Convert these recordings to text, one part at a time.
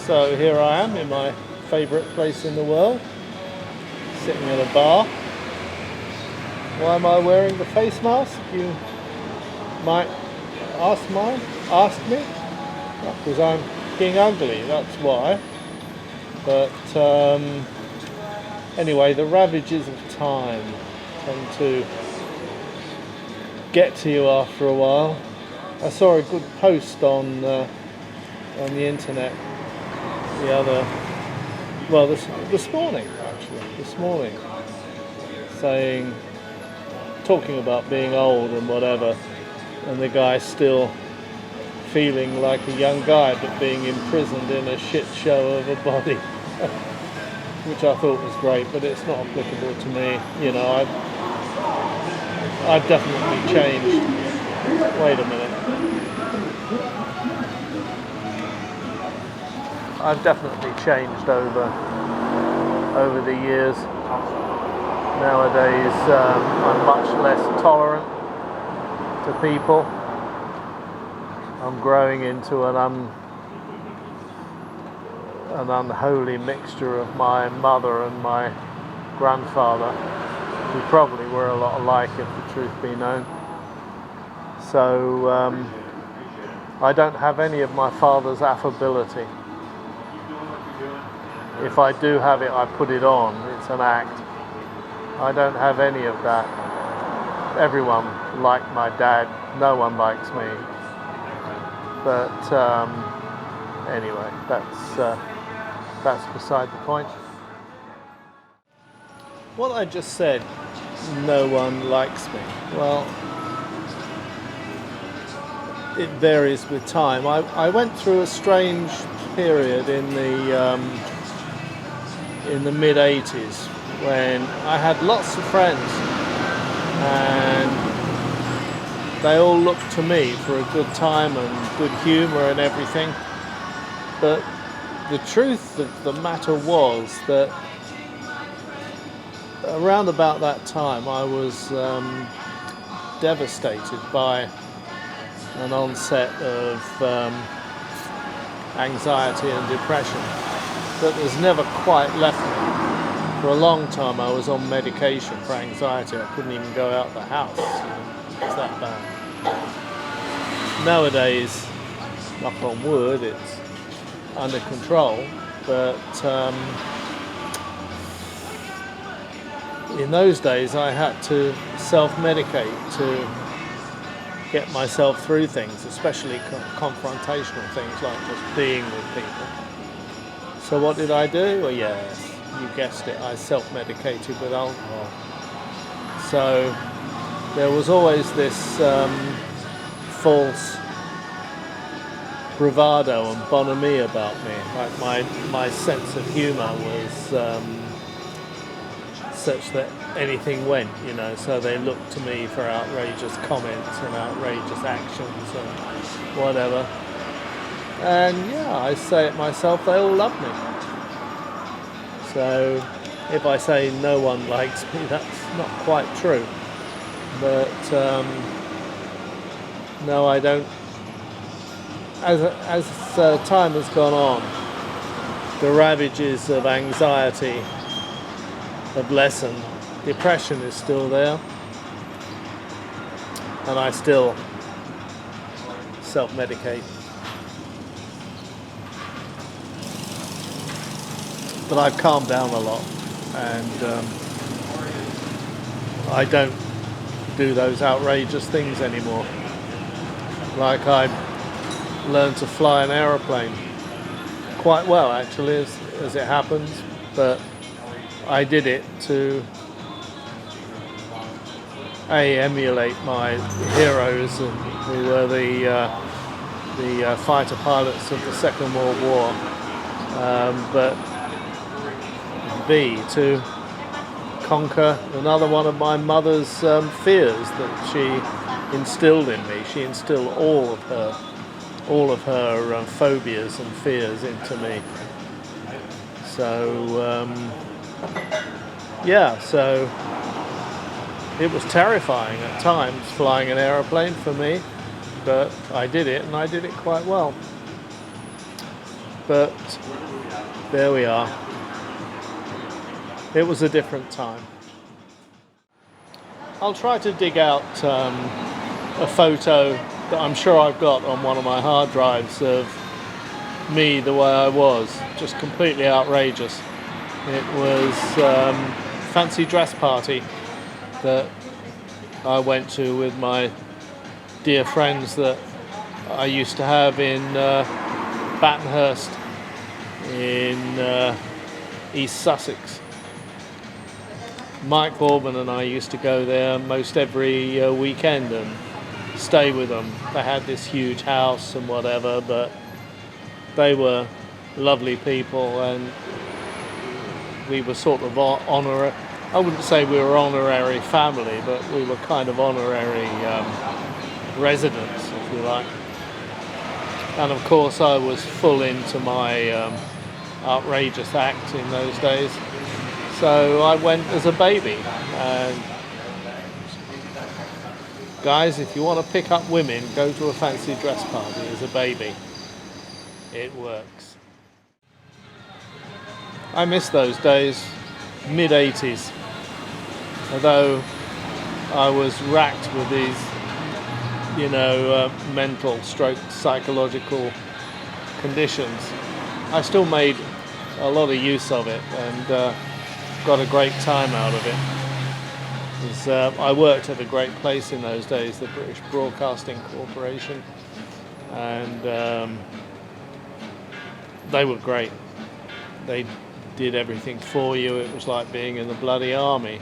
So here I am in my favourite place in the world, sitting in a bar. Why am I wearing the face mask? You might ask me? Because I'm being ugly, that's why. But anyway, the ravages of time tend to get to you after a while. I saw a good post on the internet this morning, talking about being old and whatever, and the guy still feeling like a young guy but being imprisoned in a shit show of a body, which I thought was great, but it's not applicable to me. You know, I've definitely changed. Wait a minute. I've definitely changed over the years. Nowadays, I'm much less tolerant to people. I'm growing into an unholy mixture of my mother and my grandfather, who probably were a lot alike if the truth be known. So I don't have any of my father's affability. If I do have it, I put it on. It's an act. I don't have any of that. Everyone liked my dad. No one likes me. But anyway, that's beside the point. What I just said, no one likes me. Well, it varies with time. I went through a strange period in the mid-80s when I had lots of friends and they all looked to me for a good time and good humour and everything. But the truth of the matter was that around about that time I was devastated by an onset of anxiety and depression that has never quite left me. For a long time I was on medication for anxiety. I couldn't even go out the house. It was that bad. Nowadays, knock on wood, it's under control, but in those days I had to self-medicate to get myself through things, especially confrontational things like just being with people. So what did I do? Well, yes, you guessed it, I self-medicated with alcohol. So there was always this false bravado and bonhomie about me. Like my sense of humour was such that anything went, you know, so they looked to me for outrageous comments and outrageous actions and whatever. And yeah, I say it myself, they all love me. So if I say no one likes me, that's not quite true. But no, I don't. As time has gone on, the ravages of anxiety have lessened. Depression is still there, and I still self-medicate. But I've calmed down a lot, and I don't do those outrageous things anymore. Like I learned to fly an aeroplane quite well, actually, as it happens, but I did it to emulate my heroes, who were the fighter pilots of the Second World War, but B, to conquer another one of my mother's fears that she instilled in me. She instilled all of her phobias and fears into me. So so it was terrifying at times flying an aeroplane for me, but I did it, and I did it quite well. But there we are. It was a different time. I'll try to dig out a photo that I'm sure I've got on one of my hard drives of me the way I was, just completely outrageous. It was fancy dress party that I went to with my dear friends that I used to have in Battenhurst in East Sussex. Mike Bourbon and I used to go there most every weekend and stay with them. They had this huge house and whatever, but they were lovely people, and we were sort of I wouldn't say we were honorary family, but we were kind of honorary residents, if you like. And of course I was full into my outrageous act in those days. So I went as a baby. And guys, if you want to pick up women, go to a fancy dress party as a baby. It works. I miss those days, mid-80s. Although I was racked with these, mental stroke psychological conditions, I still made a lot of use of it and got a great time out of it. I worked at a great place in those days, the British Broadcasting Corporation, and they were great. They did everything for you. It was like being in the bloody army,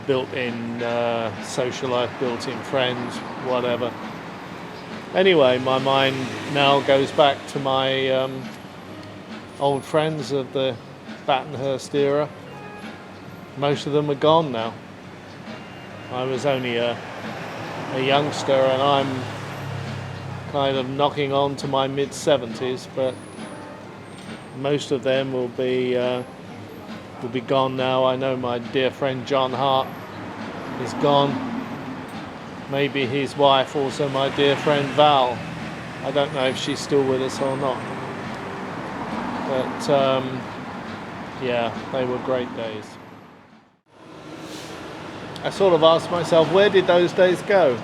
built-in social life, built-in friends, whatever. Anyway, my mind now goes back to my old friends of the Battenhurst era. Most of them are gone now. I was only a youngster, and I'm kind of knocking on to my mid-70s, but most of them will be gone now. I know my dear friend John Hart is gone. Maybe his wife, also my dear friend Val. I don't know if she's still with us or not. But yeah, they were great days. I sort of asked myself, where did those days go?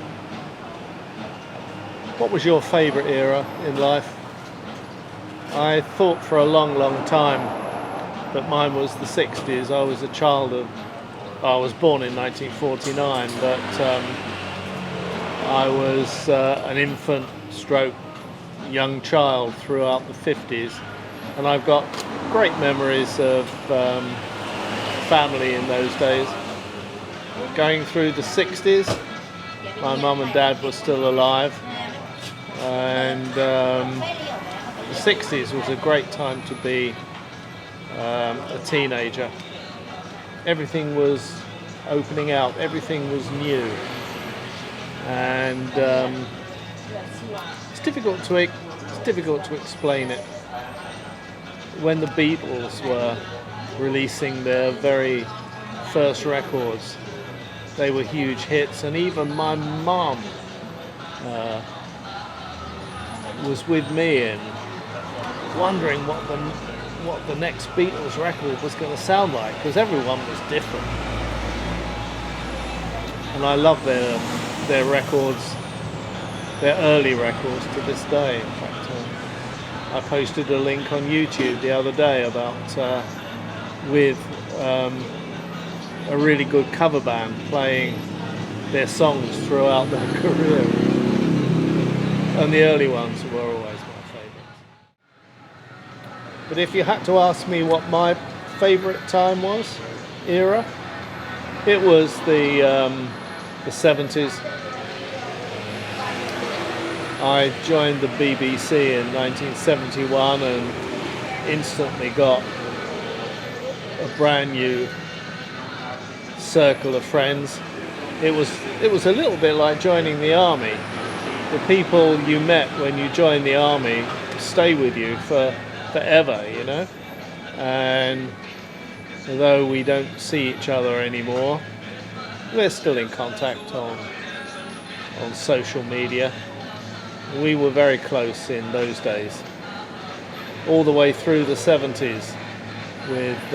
What was your favourite era in life? I thought for a long, long time that mine was the 60s. I was a child of... I was born in 1949, but I was an infant stroke young child throughout the 50s. And I've got great memories of family in those days. Going through the 60s, my mum and dad were still alive, and the 60s was a great time to be a teenager. Everything was opening out, everything was new, and it's difficult to explain it. When the Beatles were releasing their very first records, they were huge hits, and even my mum was with me and wondering what the next Beatles record was going to sound like, because everyone was different. And I love their records, their early records to this day. In fact, I posted a link on YouTube the other day about with a really good cover band playing their songs throughout their career, and the early ones were always my favourites. But if you had to ask me what my favourite time was, era, it was the 70s. I joined the BBC in 1971 and instantly got a brand new circle of friends. It was a little bit like joining the army. The people you met when you join the army stay with you forever, And although we don't see each other anymore, we're still in contact on social media. We were very close in those days. all the way through the 70s with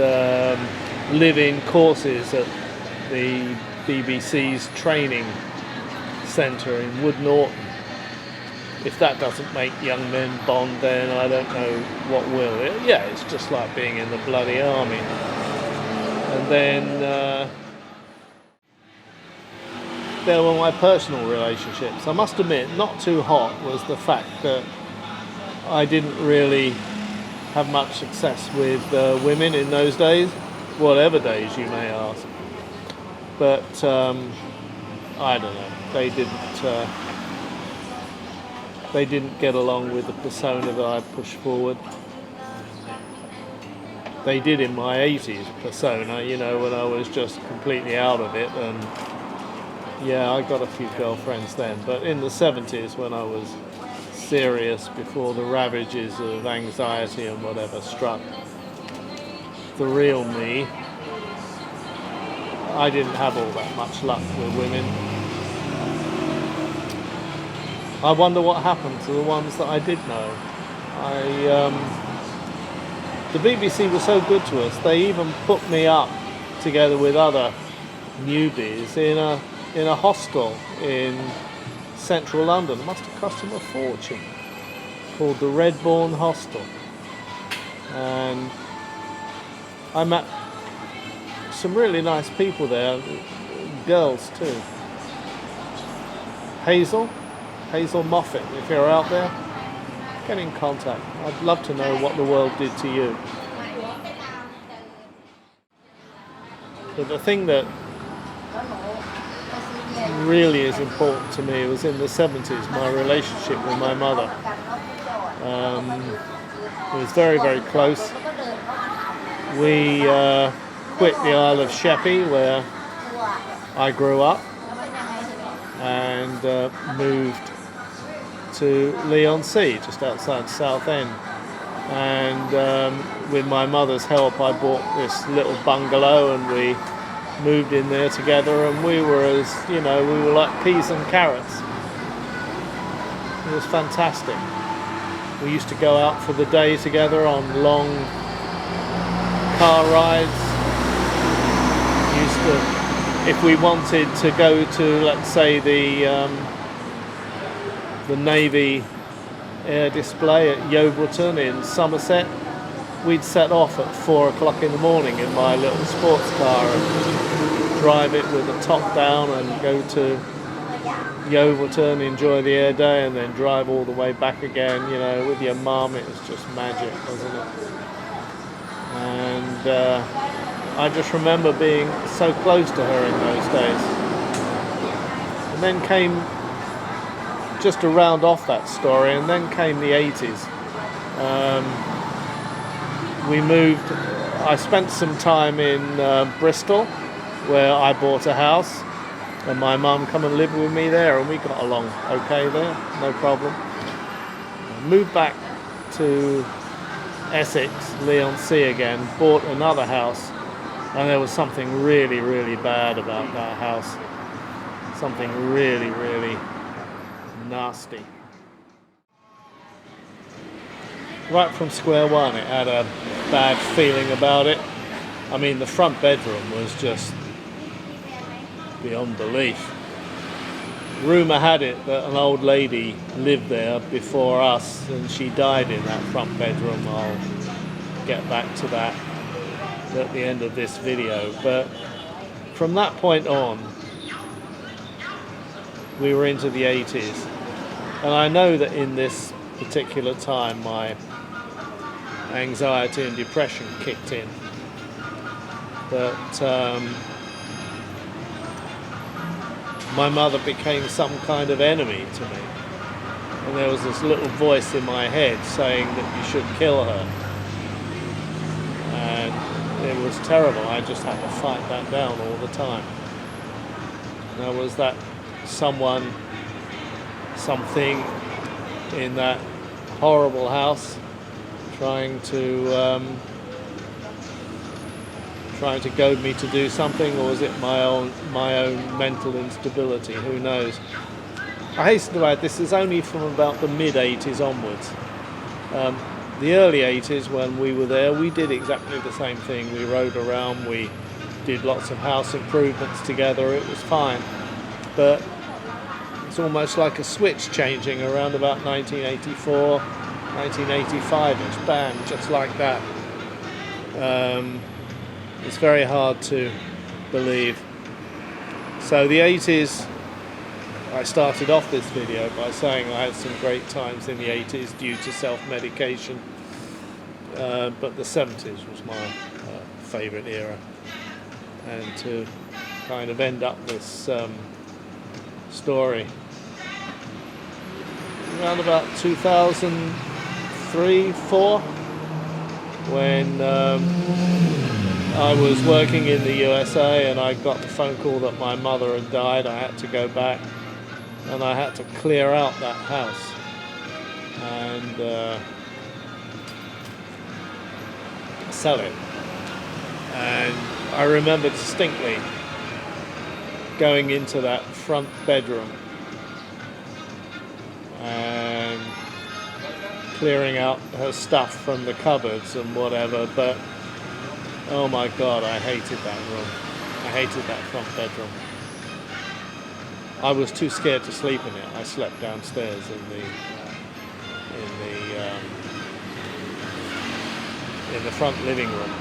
live-in courses at the BBC's training centre in Wood Norton. If that doesn't make young men bond, then I don't know what will. Yeah, it's just like being in the bloody army. And then there were my personal relationships. I must admit, not too hot was the fact that I didn't really have much success with women in those days, whatever days you may ask. But I don't know, they didn't get along with the persona that I pushed forward. They did in my 80s persona, you know, when I was just completely out of it, and yeah, I got a few girlfriends then. But in the 70s, when I was serious, before the ravages of anxiety and whatever struck the real me, I didn't have all that much luck with women. I wonder what happened to the ones that I did know. The BBC was so good to us, they even put me up together with other newbies in a hostel in central London. It must have cost them a fortune, called the Redbourne Hostel. And I met some really nice people there, girls too. Hazel Moffat, if you're out there, get in contact. I'd love to know what the world did to you. But the thing that really is important to me was in the 70s, my relationship with my mother. It was very, very close. We quit the Isle of Sheppey, where I grew up, and moved to Leigh-on-Sea, just outside Southend. And with my mother's help, I bought this little bungalow, and we moved in there together, and we were we were like peas and carrots. It was fantastic. We used to go out for the day together on long car rides. If we wanted to go to, let's say, the Navy Air Display at Yeovilton in Somerset, we'd set off at 4 o'clock in the morning in my little sports car and drive it with the top down and go to Yeovilton, enjoy the air day, and then drive all the way back again. You know, with your mum, it was just magic, wasn't it? And I just remember being so close to her in those days. And then came, just to round off that story, and then came the 80s. We moved, I spent some time in Bristol, where I bought a house, and my mum come and lived with me there, and we got along okay there, no problem. Moved back to Essex, Leigh-on-Sea again, bought another house, and there was something really, really bad about that house. Something really, really nasty. Right from square one, it had a bad feeling about it. I mean, the front bedroom was just beyond belief. Rumour had it that an old lady lived there before us, and she died in that front bedroom. I'll get back to that at the end of this video. But from that point on, we were into the 80s, and I know that in this particular time my anxiety and depression kicked in. But my mother became some kind of enemy to me, and there was this little voice in my head saying that you should kill her, and it was terrible. I just had to fight that down all the time. There was that someone, something in that horrible house trying to goad me to do something, or was it my own mental instability? Who knows? I hasten to add, this is only from about the mid-80s onwards. the early 80s when we were there, we did exactly the same thing. We rode around, we did lots of house improvements together, it was fine. But it's almost like a switch changing around about 1984, 1985-ish, bam, just like that. It's very hard to believe. So the 80s, I started off this video by saying I had some great times in the 80s due to self-medication, but the 70s was my favourite era. And to kind of end up this story, around about 2003-04, when I was working in the USA and I got the phone call that my mother had died. I had to go back and I had to clear out that house, and sell it. And I remember distinctly going into that front bedroom and clearing out her stuff from the cupboards and whatever, but oh my God, I hated that room. I hated that front bedroom. I was too scared to sleep in it. I slept downstairs in the front living room.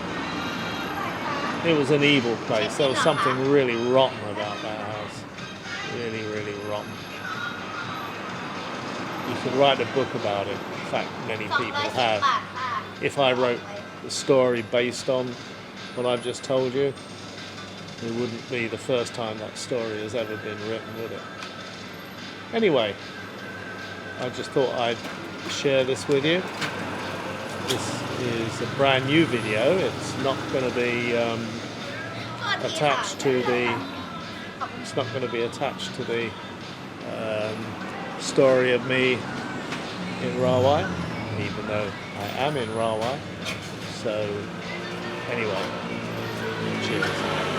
It was an evil place. There was something really rotten about that house. Really, really rotten. You could write a book about it. In fact, many people have. If I wrote the story based on what I've just told you, it wouldn't be the first time that story has ever been written, would it? Anyway, I just thought I'd share this with you. This is a brand new video. It's not going to be attached to the. It's not going to be attached to the story of me in Rawai, even though I am in Rawai. So, anyway, cheers.